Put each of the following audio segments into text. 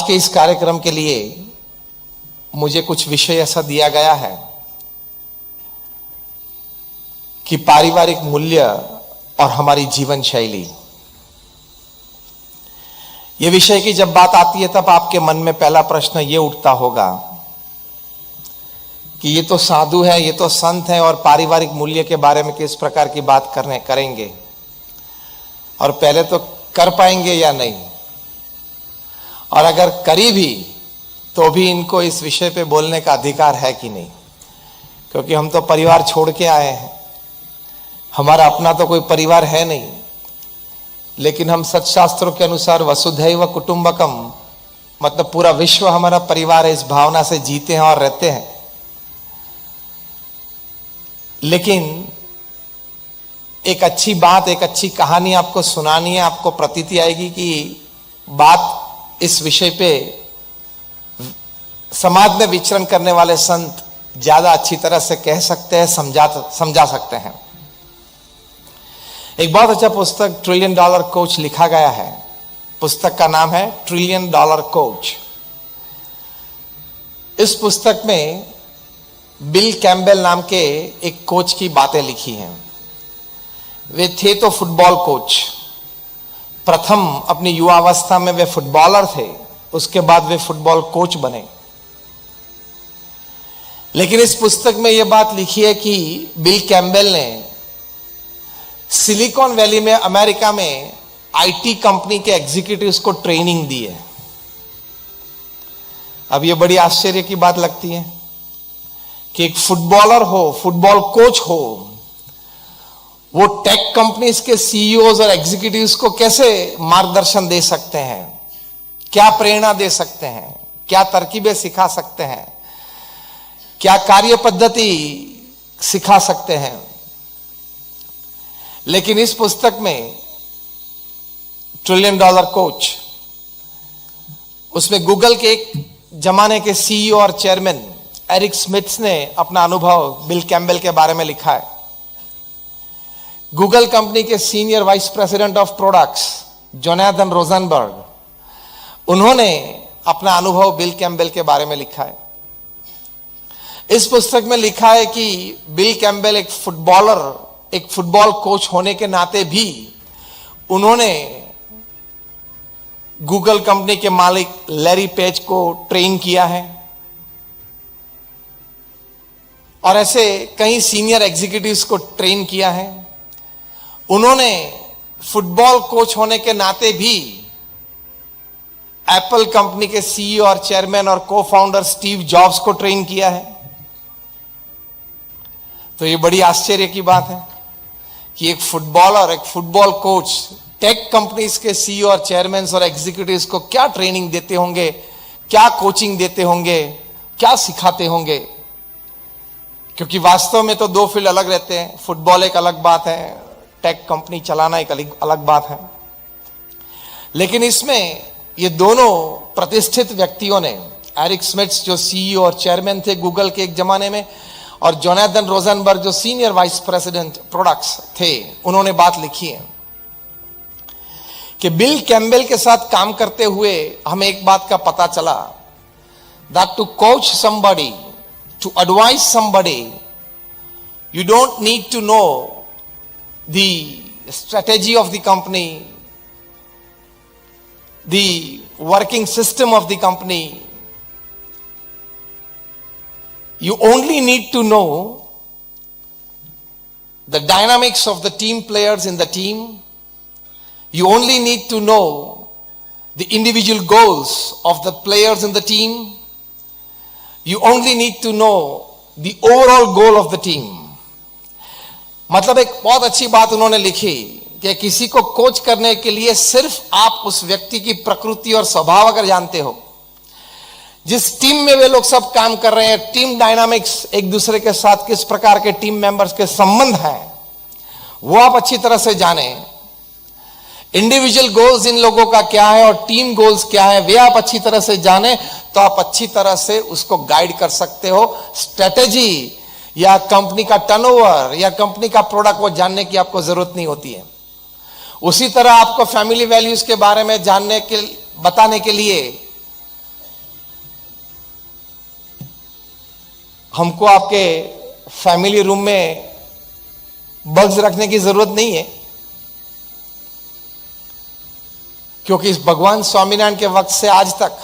के इस कार्यक्रम के लिए मुझे कुछ विषय ऐसा दिया गया है कि पारिवारिक मूल्य और हमारी जीवन शैली। यह विषय की जब बात आती है तब आपके मन में पहला प्रश्न यह उठता होगा कि ये तो साधु है, ये तो संत है और पारिवारिक मूल्य के बारे में किस प्रकार की बात करेंगे और पहले तो कर पाएंगे या नहीं, और अगर करी भी तो भी इनको इस विषय पे बोलने का अधिकार है कि नहीं, क्योंकि हम तो परिवार छोड़ के आए हैं, हमारा अपना तो कोई परिवार है नहीं। लेकिन हम सत्शास्त्रों के अनुसार वसुधैव कुटुंबकम, मतलब पूरा विश्व हमारा परिवार है, इस भावना से जीते हैं और रहते हैं। लेकिन एक अच्छी बात, एक अच्छी कहानी आपको सुनानी है, आपको प्रतीति आएगी कि बात इस विषय पे समाज में विचरण करने वाले संत ज्यादा अच्छी तरह से कह सकते हैं, समझा सकते हैं। एक बहुत अच्छा पुस्तक $1 ट्रिलियन कोच लिखा गया है। पुस्तक का नाम है $1 ट्रिलियन कोच। इस पुस्तक में बिल कैम्पबेल नाम के एक कोच की बातें लिखी हैं। वे थे तो फुटबॉल कोच। प्रथम अपनी युवावस्था में वे फुटबॉलर थे, उसके बाद वे फुटबॉल कोच बने। लेकिन इस पुस्तक में यह बात लिखी है कि बिल कैम्पबेल ने सिलिकॉन वैली में, अमेरिका में आईटी कंपनी के एग्जीक्यूटिव्स को ट्रेनिंग दी है। अब यह बड़ी आश्चर्य की बात लगती है कि एक फुटबॉलर हो, फुटबॉल कोच हो, वो टेक कंपनीज के सीईओज और एग्जीक्यूटिव्स को कैसे मार्गदर्शन दे सकते हैं, क्या प्रेरणा दे सकते हैं, क्या तरकीबें सिखा सकते हैं, क्या कार्य पद्धति सिखा सकते हैं। लेकिन इस पुस्तक में $1 ट्रिलियन कोच, उसमें गूगल के एक जमाने के सीईओ और चेयरमैन एरिक स्मिथ ने अपना अनुभव बिल कैम्पबेल के बारे में लिखा है। गूगल कंपनी के senior vice president of products Jonathan Rosenberg, उन्होंने अपना अनुभव बिल कैम्पबेल के बारे में लिखा है। इस पुस्तक में लिखा है कि बिल कैम्पबेल एक फुटबॉल कोच होने के नाते भी उन्होंने गूगल कंपनी के मालिक लैरी पेज को ट्रेन किया है और ऐसे कई सीनियर एग्जीक्यूटिव्स को ट्रेन किया है। उन्होंने फुटबॉल कोच होने के नाते भी एप्पल कंपनी के सीईओ और चेयरमैन और को फाउंडर स्टीव जॉब्स को ट्रेन किया है। तो ये बड़ी आश्चर्य की बात है कि एक फुटबॉलर, एक फुटबॉल कोच टेक कंपनीज के सीईओ और चेयरमैन और एग्जीक्यूटिव्स को क्या ट्रेनिंग देते होंगे, क्या कोचिंग देते होंगे, क्या सिखाते होंगे। क्योंकि वास्तव में तो दो फील्ड अलग रहते हैं। फुटबॉल एक अलग बात है, टेक कंपनी चलाना एक अलग बात है। लेकिन इसमें ये दोनों प्रतिष्ठित व्यक्तियों ने, एरिक स्मिथ जो सीईओ और चेयरमैन थे गूगल के एक जमाने में, और जोनाथन रोजनबर्ग जो सीनियर वाइस प्रेसिडेंट प्रोडक्ट्स थे, उन्होंने बात लिखी है कि बिल कैम्पबेल के साथ काम करते हुए हमें एक बात का पता चला, that to coach somebody, to advise somebody, you don't need to know the strategy of the company, the working system of the company. You only need to know the dynamics of the team players in the team. You only need to know the individual goals of the players in the team. You only need to know the overall goal of the team. मतलब एक बहुत अच्छी बात उन्होंने लिखी कि किसी को कोच करने के लिए सिर्फ आप उस व्यक्ति की प्रकृति और स्वभाव अगर जानते हो, जिस टीम में वे लोग सब काम कर रहे हैं, टीम डायनामिक्स, एक दूसरे के साथ किस प्रकार के टीम मेंबर्स के संबंध हैं, वो आप अच्छी तरह से जाने। इंडिविजुअल गोल्स इन लोगों का क्या है और टीम गोल्स क्या है, वे आप अच्छी तरह से जाने, तो आप अच्छी तरह से उसको गाइड कर सकते हो। स्ट्रेटेजी या कंपनी का टर्नओवर या कंपनी का प्रोडक्ट वो जानने की आपको जरूरत नहीं होती है। उसी तरह आपको फैमिली वैल्यूज के बारे में बताने के लिए हमको आपके फैमिली रूम में बग्स रखने की जरूरत नहीं है, क्योंकि इस भगवान स्वामीनारायण के वक्त से आज तक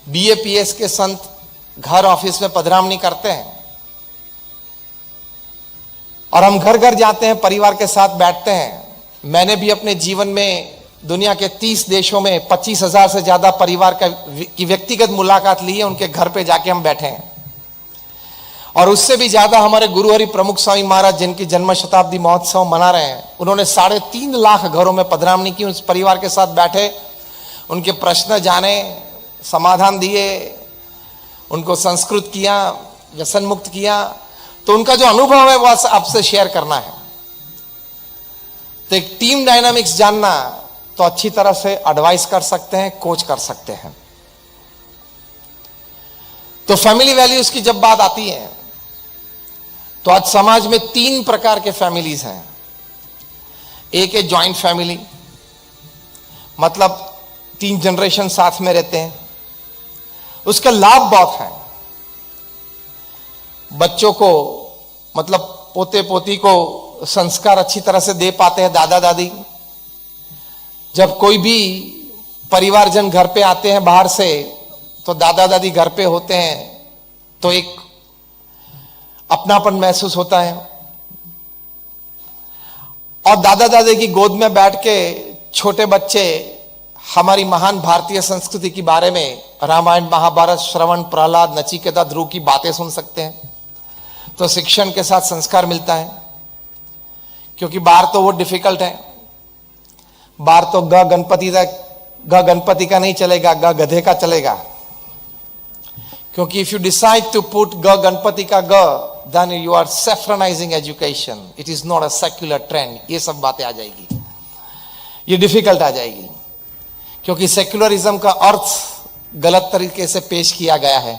BAPS के संत घर ऑफिस में पधरामनी करते हैं और हम घर घर जाते हैं, परिवार के साथ बैठते हैं। मैंने भी अपने जीवन में दुनिया के 30 देशों में 25,000 से ज्यादा परिवार की व्यक्तिगत मुलाकात ली है, उनके घर पे जाके हम बैठे हैं। और उससे भी ज्यादा हमारे गुरु हरि प्रमुख स्वामी महाराज जिनकी जन्म शताब्दी महोत्सव मना रहे हैं, उन्होंने 3.5 लाख घरों में पधरामनी की, उस परिवार के साथ बैठे, उनके प्रश्न जाने, समाधान दिए, उनको संस्कृत किया, व्यसन मुक्त किया। तो उनका जो अनुभव है वो आपसे शेयर करना है। तो एक टीम डायनामिक्स जानना तो अच्छी तरह से एडवाइस कर सकते हैं, कोच कर सकते हैं। तो फैमिली वैल्यूज की जब बात आती है तो आज समाज में 3 प्रकार के फैमिलीज हैं। एक है जॉइंट फैमिली, मतलब 3 जनरेशन साथ में रहते हैं, उसका लाभ बहुत है। बच्चों को मतलब पोते पोती को संस्कार अच्छी तरह से दे पाते हैं दादा दादी। जब कोई भी परिवारजन घर पे आते हैं बाहर से, तो दादा दादी घर पे होते हैं तो एक अपनापन महसूस होता है। और दादा दादी की गोद में बैठ के छोटे बच्चे हमारी महान भारतीय संस्कृति के बारे में रामायण महाभारत श्रवण प्रहलाद नचिकेता ध्रुव की बातें सुन सकते हैं। तो शिक्षण के साथ संस्कार मिलता है, क्योंकि बाहर तो वो डिफिकल्ट है। बाहर तो ग गणपति का नहीं चलेगा, गधे का चलेगा। क्योंकि if you decide to put Ganpati का then you are saffronising education, it is not a secular trend. ये सब बातें आ जाएगी, ये डिफिकल्ट आ जाएगी, क्योंकि सेक्युलरिज्म का अर्थ गलत तरीके से पेश किया गया है।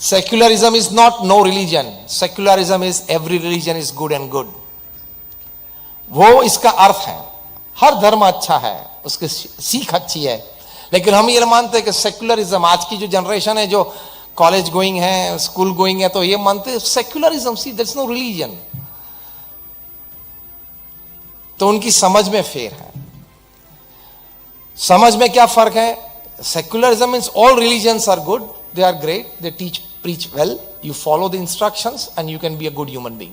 Secularism is not know religion, secularism is every religion is good and good. वो इसका अर्थ है। हर धर्म अच्छा है, उसकी सीख अच्छी है, लेकिन हम ये मानते हैं कि सेक्युलरिज्म, आज की जो जनरेशन है जो कॉलेज गोइंग है, स्कूल गोइंग है, तो ये मानते हैं secularism, see that's no religion. तो उनकी समझ में फेर है। समझ में क्या फर्क है? Secularism means all religions are good, they are great, they preach well, you follow the instructions and you can be a good human being.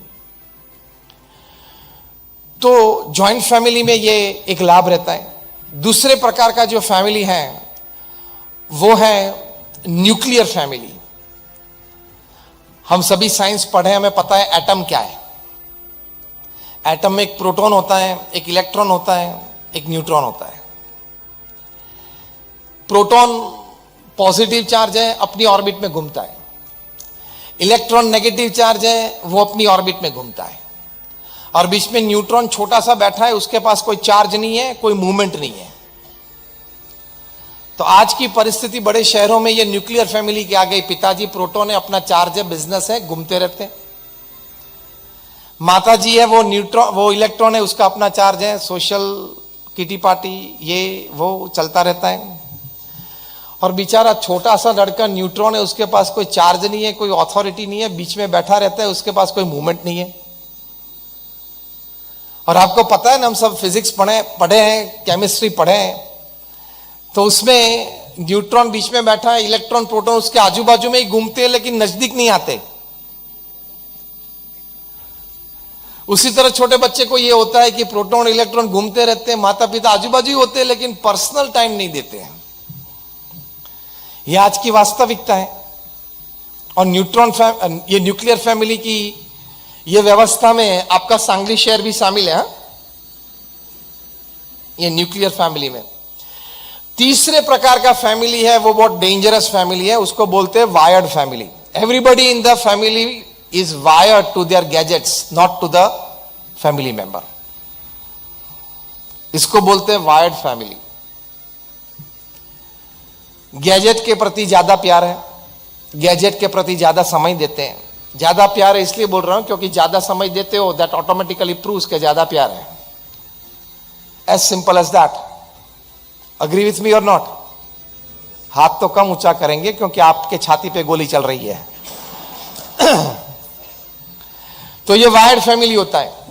तो जॉइंट फैमिली में ये एक लाभ रहता है। दूसरे प्रकार का जो फैमिली है वो है न्यूक्लियर फैमिली। हम सभी साइंस पढ़े, हमें पता है एटम क्या है। एटम में एक प्रोटॉन होता है, एक इलेक्ट्रॉन होता है, एक न्यूट्रॉन होता है। प्रोटॉन पॉजिटिव चार्ज है, अपनी ऑर्बिट में घूमता है। इलेक्ट्रॉन नेगेटिव चार्ज है, वो अपनी ऑर्बिट में घूमता है। और बीच में न्यूट्रॉन छोटा सा बैठा है, उसके पास कोई चार्ज नहीं है, कोई मूवमेंट नहीं है। तो आज की परिस्थिति बड़े शहरों में ये न्यूक्लियर फैमिली की आ गई। पिताजी प्रोटॉन है, अपना चार्ज है, बिजनेस है, घूमते रहते हैं। माता जी है, वो इलेक्ट्रॉन है, उसका अपना चार्ज है, सोशल किटी पार्टी ये वो चलता रहता है। और बेचारा छोटा सा लड़का न्यूट्रॉन है, उसके पास कोई चार्ज नहीं है, कोई अथॉरिटी नहीं है, बीच में बैठा रहता है, उसके पास कोई मूवमेंट नहीं है। और आपको पता है ना, हम सब फिजिक्स पढ़े हैं, केमिस्ट्री पढ़े हैं, तो उसमें न्यूट्रॉन बीच में बैठा है, इलेक्ट्रॉन प्रोटॉन उसके आजू बाजू में ही घूमते हैं, लेकिन नजदीक नहीं आते। उसी तरह छोटे बच्चे को ये होता है कि प्रोटॉन इलेक्ट्रॉन घूमते रहते हैं, माता पिता आजू बाजू ही होते हैं, लेकिन पर्सनल टाइम नहीं देते हैं। यह आज की वास्तविकता है। और ये न्यूक्लियर फैमिली की ये व्यवस्था में आपका सांगली शहर भी शामिल है। ये न्यूक्लियर फैमिली में तीसरे प्रकार का फैमिली है, वो बहुत डेंजरस फैमिली है, उसको बोलते हैं wired family. Everybody in the family is wired to their gadgets, not to the family member. इसको बोलते हैं वायर्ड फैमिली। गैजेट के प्रति ज्यादा प्यार है, गैजेट के प्रति ज्यादा समय देते हैं। ज्यादा प्यार है इसलिए बोल रहा हूं क्योंकि ज्यादा समय देते हो, दैट ऑटोमेटिकली प्रूव्स के ज्यादा प्यार है। As simple as that. Agree with me और नॉट? हाथ तो कम ऊंचा करेंगे क्योंकि आपके छाती पे गोली चल रही है। तो ये वायर्ड फैमिली होता है।